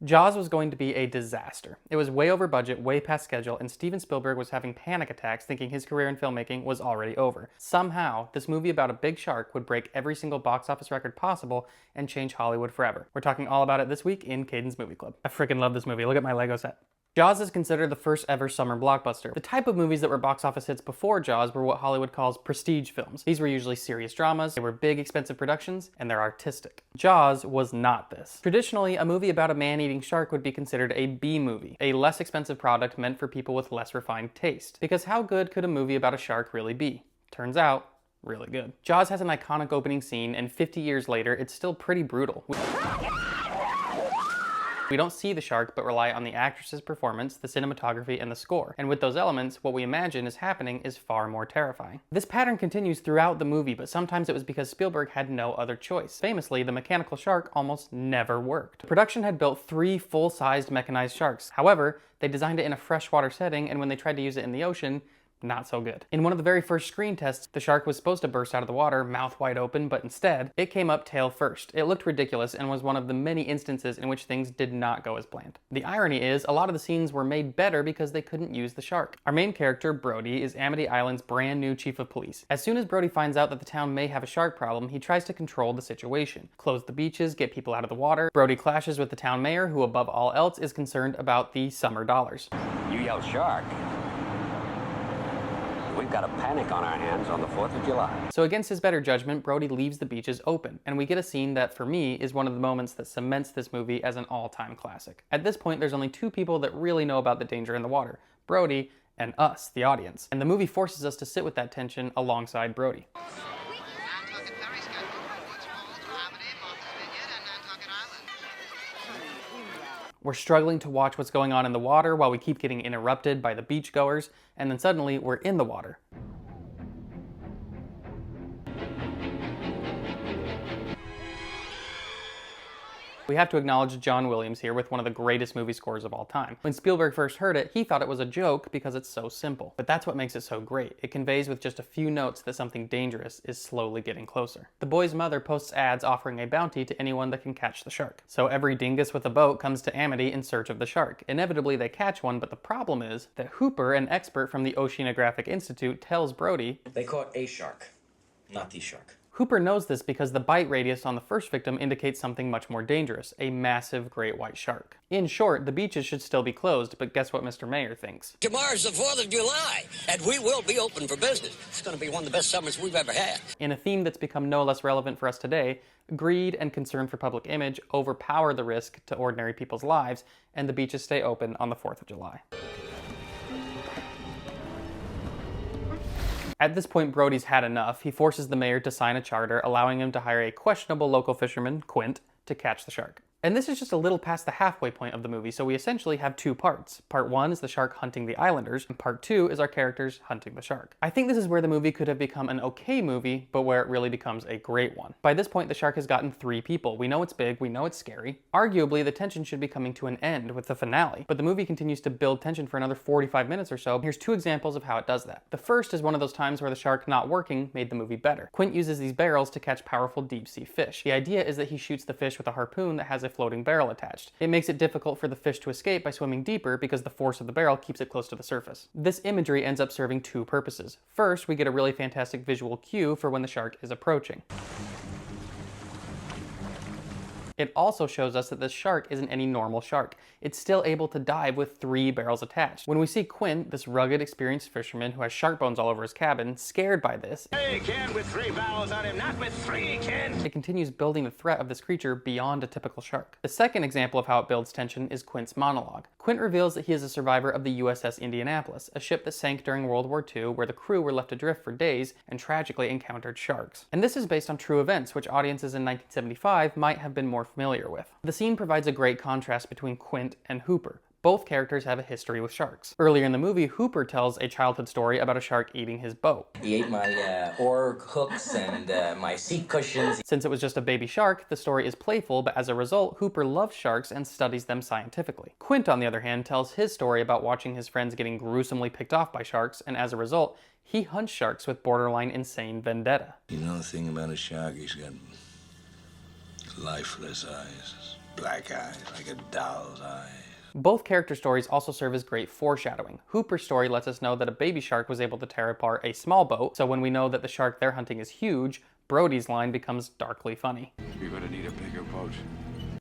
Jaws was going to be a disaster. It was way over budget, way past schedule, and Steven Spielberg was having panic attacks thinking his career in filmmaking was already over. Somehow, this movie about a big shark would break every single box office record possible and change Hollywood forever. We're talking all about it this week in Kaden's Movie Club. I freaking love this movie. Look at my Lego set. Jaws is considered the first ever summer blockbuster. The type of movies that were box office hits before Jaws were what Hollywood calls prestige films. These were usually serious dramas, they were big, expensive productions, and they're artistic. Jaws was not this. Traditionally, a movie about a man-eating shark would be considered a B movie, a less expensive product meant for people with less refined taste. Because how good could a movie about a shark really be? Turns out, really good. Jaws has an iconic opening scene, and 50 years later, it's still pretty brutal. We don't see the shark, but rely on the actress's performance, the cinematography, and the score. And with those elements, what we imagine is happening is far more terrifying. This pattern continues throughout the movie, but sometimes it was because Spielberg had no other choice. Famously, the mechanical shark almost never worked. The production had built 3 full-sized mechanized sharks. However, they designed it in a freshwater setting, and when they tried to use it in the ocean, not so good. In one of the very first screen tests, the shark was supposed to burst out of the water, mouth wide open, but instead, it came up tail first. It looked ridiculous and was one of the many instances in which things did not go as planned. The irony is, a lot of the scenes were made better because they couldn't use the shark. Our main character, Brody, is Amity Island's brand new chief of police. As soon as Brody finds out that the town may have a shark problem, he tries to control the situation. Close the beaches, get people out of the water. Brody clashes with the town mayor, who above all else is concerned about the summer dollars. You yell shark. We've got a panic on our hands on the 4th of July. So against his better judgment, Brody leaves the beaches open, and we get a scene that, for me, is one of the moments that cements this movie as an all-time classic. At this point, there's only 2 people that really know about the danger in the water: Brody and us, the audience. And the movie forces us to sit with that tension alongside Brody. We're struggling to watch what's going on in the water while we keep getting interrupted by the beachgoers, and then suddenly we're in the water. We have to acknowledge John Williams here with one of the greatest movie scores of all time. When Spielberg first heard it, he thought it was a joke because it's so simple. But that's what makes it so great. It conveys with just a few notes that something dangerous is slowly getting closer. The boy's mother posts ads offering a bounty to anyone that can catch the shark. So every dingus with a boat comes to Amity in search of the shark. Inevitably they catch one, but the problem is that Hooper, an expert from the Oceanographic Institute, tells Brody, "They caught a shark, not the shark." Hooper knows this because the bite radius on the first victim indicates something much more dangerous, a massive great white shark. In short, the beaches should still be closed, but guess what Mr. Mayor thinks? Tomorrow's the 4th of July, and we will be open for business. It's going to be one of the best summers we've ever had. In a theme that's become no less relevant for us today, greed and concern for public image overpower the risk to ordinary people's lives, and the beaches stay open on the 4th of July. At this point, Brody's had enough. He forces the mayor to sign a charter, allowing him to hire a questionable local fisherman, Quint, to catch the shark. And this is just a little past the halfway point of the movie, so we essentially have 2 parts. Part 1 is the shark hunting the islanders, and part 2 is our characters hunting the shark. I think this is where the movie could have become an okay movie, but where it really becomes a great one. By this point, the shark has gotten 3 people. We know it's big, we know it's scary. Arguably, the tension should be coming to an end with the finale, but the movie continues to build tension for another 45 minutes or so. Here's 2 examples of how it does that. The first is one of those times where the shark not working made the movie better. Quint uses these barrels to catch powerful deep-sea fish. The idea is that he shoots the fish with a harpoon that has a floating barrel attached. It makes it difficult for the fish to escape by swimming deeper because the force of the barrel keeps it close to the surface. This imagery ends up serving 2 purposes. First, we get a really fantastic visual cue for when the shark is approaching. It also shows us that this shark isn't any normal shark. It's still able to dive with 3 barrels attached. When we see Quint, this rugged, experienced fisherman who has shark bones all over his cabin, scared by this, "Hey, Ken, with 3 barrels on him, not with 3, Ken!" it continues building the threat of this creature beyond a typical shark. The second example of how it builds tension is Quint's monologue. Quint reveals that he is a survivor of the USS Indianapolis, a ship that sank during World War II where the crew were left adrift for days and tragically encountered sharks. And this is based on true events, which audiences in 1975 might have been more familiar with. The scene provides a great contrast between Quint and Hooper. Both characters have a history with sharks. Earlier in the movie, Hooper tells a childhood story about a shark eating his boat. He ate my oar hooks and my seat cushions. Since it was just a baby shark, the story is playful, but as a result, Hooper loves sharks and studies them scientifically. Quint, on the other hand, tells his story about watching his friends getting gruesomely picked off by sharks, and as a result, he hunts sharks with borderline insane vendetta. You know the thing about a shark, he's got lifeless eyes. black eyes, like a doll's eyes. Both character stories also serve as great foreshadowing. Hooper's story lets us know that a baby shark was able to tear apart a small boat, so when we know that the shark they're hunting is huge, Brody's line becomes darkly funny. We're gonna need a bigger boat.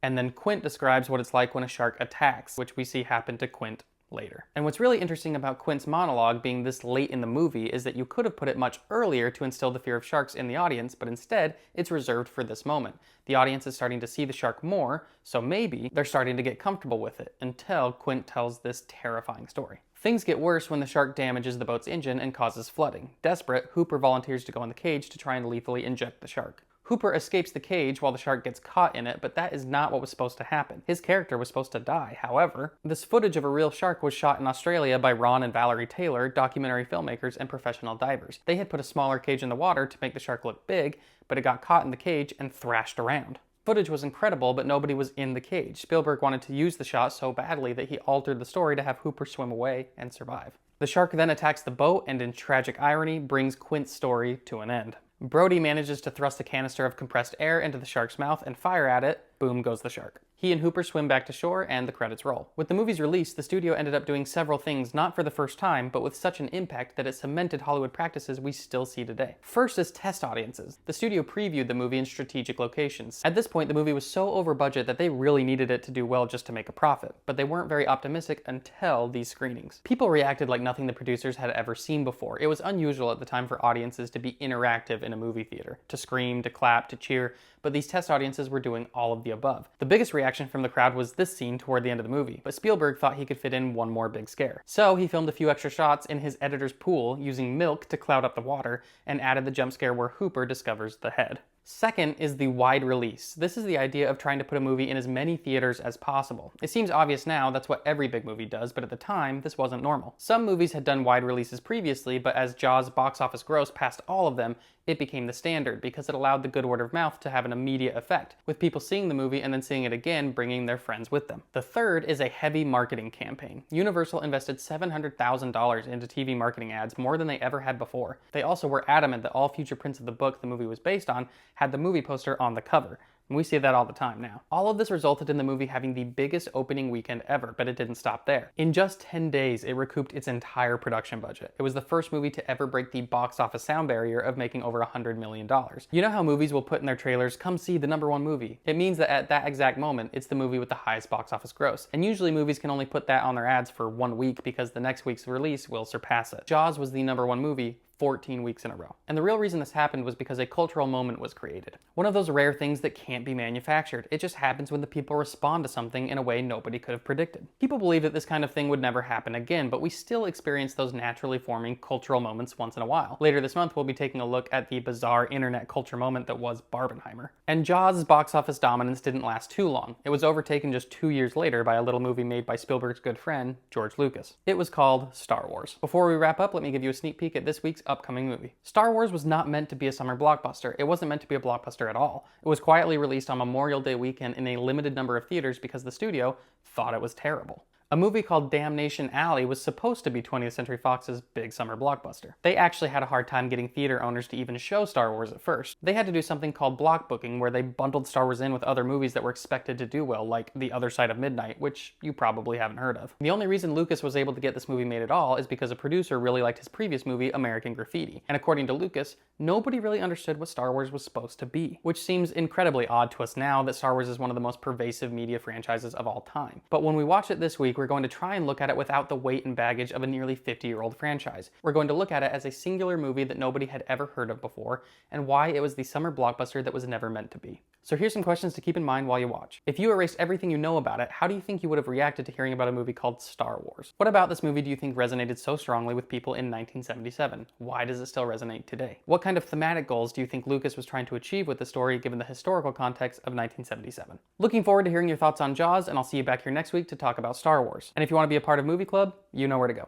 And then Quint describes what it's like when a shark attacks, which we see happen to Quint later. And what's really interesting about Quint's monologue being this late in the movie is that you could have put it much earlier to instill the fear of sharks in the audience, but instead it's reserved for this moment. The audience is starting to see the shark more, so maybe they're starting to get comfortable with it until Quint tells this terrifying story. Things get worse when the shark damages the boat's engine and causes flooding. Desperate, Hooper volunteers to go in the cage to try and lethally inject the shark. Hooper escapes the cage while the shark gets caught in it, but that is not what was supposed to happen. His character was supposed to die. However, this footage of a real shark was shot in Australia by Ron and Valerie Taylor, documentary filmmakers and professional divers. They had put a smaller cage in the water to make the shark look big, but it got caught in the cage and thrashed around. Footage was incredible, but nobody was in the cage. Spielberg wanted to use the shot so badly that he altered the story to have Hooper swim away and survive. The shark then attacks the boat and, in tragic irony, brings Quint's story to an end. Brody manages to thrust a canister of compressed air into the shark's mouth and fire at it. Boom goes the shark. He and Hooper swim back to shore and the credits roll. With the movie's release, the studio ended up doing several things not for the first time, but with such an impact that it cemented Hollywood practices we still see today. First is test audiences. The studio previewed the movie in strategic locations. At this point, the movie was so over budget that they really needed it to do well just to make a profit, but they weren't very optimistic until these screenings. People reacted like nothing the producers had ever seen before. It was unusual at the time for audiences to be interactive in a movie theater, to scream, to clap, to cheer, but these test audiences were doing all of the above. The biggest reaction from the crowd was this scene toward the end of the movie, but Spielberg thought he could fit in one more big scare. So he filmed a few extra shots in his editor's pool using milk to cloud up the water and added the jump scare where Hooper discovers the head. Second is the wide release. This is the idea of trying to put a movie in as many theaters as possible. It seems obvious now, that's what every big movie does, but at the time, this wasn't normal. Some movies had done wide releases previously, but as Jaws' box office gross passed all of them, it became the standard because it allowed the good word of mouth to have an immediate effect, with people seeing the movie and then seeing it again, bringing their friends with them. The third is a heavy marketing campaign. Universal invested $700,000 into TV marketing ads, more than they ever had before. They also were adamant that all future prints of the book the movie was based on had the movie poster on the cover. And we see that all the time now. All of this resulted in the movie having the biggest opening weekend ever, but it didn't stop there. In just 10 days, it recouped its entire production budget. It was the first movie to ever break the box office sound barrier of making over $100 million. You know how movies will put in their trailers, "Come see the #1 movie." It means that at that exact moment, it's the movie with the highest box office gross. And usually movies can only put that on their ads for 1 week because the next week's release will surpass it. Jaws was the #1 movie 14 weeks in a row. And the real reason this happened was because a cultural moment was created. One of those rare things that can't be manufactured. It just happens when the people respond to something in a way nobody could have predicted. People believe that this kind of thing would never happen again, but we still experience those naturally forming cultural moments once in a while. Later this month, we'll be taking a look at the bizarre internet culture moment that was Barbenheimer. And Jaws' box office dominance didn't last too long. It was overtaken just 2 years later by a little movie made by Spielberg's good friend, George Lucas. It was called Star Wars. Before we wrap up, let me give you a sneak peek at this week's upcoming movie. Star Wars was not meant to be a summer blockbuster. It wasn't meant to be a blockbuster at all. It was quietly released on Memorial Day weekend in a limited number of theaters because the studio thought it was terrible. A movie called Damnation Alley was supposed to be 20th Century Fox's big summer blockbuster. They actually had a hard time getting theater owners to even show Star Wars at first. They had to do something called block booking, where they bundled Star Wars in with other movies that were expected to do well, like The Other Side of Midnight, which you probably haven't heard of. The only reason Lucas was able to get this movie made at all is because a producer really liked his previous movie, American Graffiti. And according to Lucas, nobody really understood what Star Wars was supposed to be, which seems incredibly odd to us now that Star Wars is one of the most pervasive media franchises of all time. But when we watch it this week, we're going to try and look at it without the weight and baggage of a nearly 50-year-old franchise. We're going to look at it as a singular movie that nobody had ever heard of before, and why it was the summer blockbuster that was never meant to be. So here's some questions to keep in mind while you watch. If you erased everything you know about it, how do you think you would have reacted to hearing about a movie called Star Wars? What about this movie do you think resonated so strongly with people in 1977? Why does it still resonate today? What kind of thematic goals do you think Lucas was trying to achieve with the story given the historical context of 1977? Looking forward to hearing your thoughts on Jaws, and I'll see you back here next week to talk about Star Wars. And if you want to be a part of Movie Club, you know where to go.